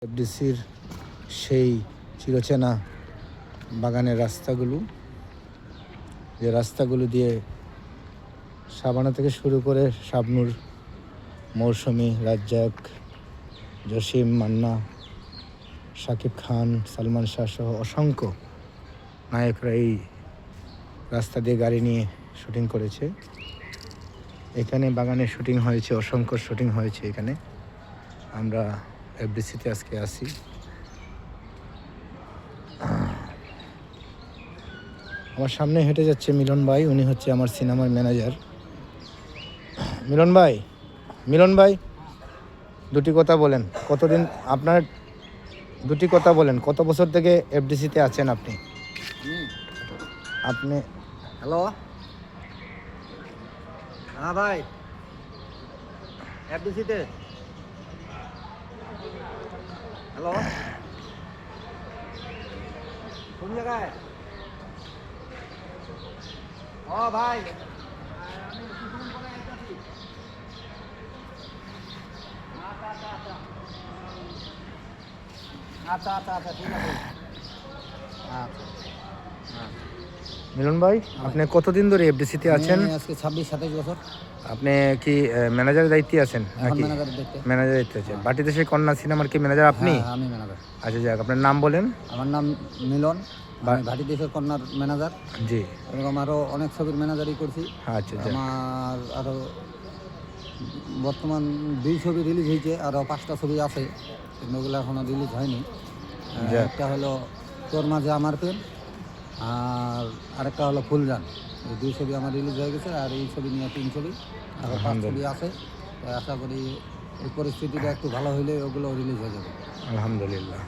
এফডিসির সেই চিরচেনা বাগানের রাস্তাগুলো, যে রাস্তাগুলো দিয়ে শাবানা থেকে শুরু করে শাবনূর, মৌসুমী, রাজ্জাক, জসিম, মান্না, শাকিব খান, সালমান শাহ সহ অসংখ্য নায়করা এই রাস্তা দিয়ে গাড়ি নিয়ে শুটিং করেছে। এখানে বাগানে শুটিং হয়েছে, অসংখ্য শুটিং হয়েছে এখানে। আমরা এফডিসিতে আজকে আসি। আমার সামনে হেঁটে যাচ্ছে মিলন ভাই, উনি হচ্ছে আমার সিনেমার ম্যানেজার। মিলন ভাই দুটি কথা বলেন, কতদিন আপনার, দুটি কথা বলেন, কত বছর থেকে এফডিসিতে আছেন আপনি? আপনি হ্যালো, হ্যাঁ ভাই, এফডিসিতে। হ্যালো, কোন জায়গায়? ও ভাই, আমি কিছুক্ষণ পরে আইতাছি। আচ্ছা, ঠিক আছে। আচ্ছা। মিলন ভাই, আপনি কতদিন ধরে এফডিসিতে আছেন? আজকে 26-27 বছর। আপনি কি ম্যানেজারের দায়িত্বে আছেন নাকি? ম্যানেজারের দায়িত্বে আছেন। বাটি দেশের কন্যা সিনেমার কি ম্যানেজার আপনি? হ্যাঁ, আমি ম্যানেজার। আচ্ছা যাক, আপনার নাম বলেন। আমার নাম মিলন, আমি ভাটি দেশের কন্যার ম্যানেজার। জি, এরকম আরও অনেক ছবির ম্যানেজারই করছি। আচ্ছা যাক। আমার আরও বর্তমান 2 ছবি রিলিজ হয়েছে, আরও 5টা ছবি আছে, কিন্তু ওগুলো এখনও রিলিজ হয়নি। যাক। একটা হলো তোর মাঝে আমার প্রেম, আর আরেকটা হলো ফুলজান। এই 2 ছবি আমার রিলিজ হয়ে গেছে, আর এই ছবি নিয়ে 3 ছবি, আরও 5 ছবি আছে। তাই আশা করি এই পরিস্থিতিটা একটু ভালো হইলে ওগুলো রিলিজ হয়ে যাবে। আলহামদুলিল্লাহ।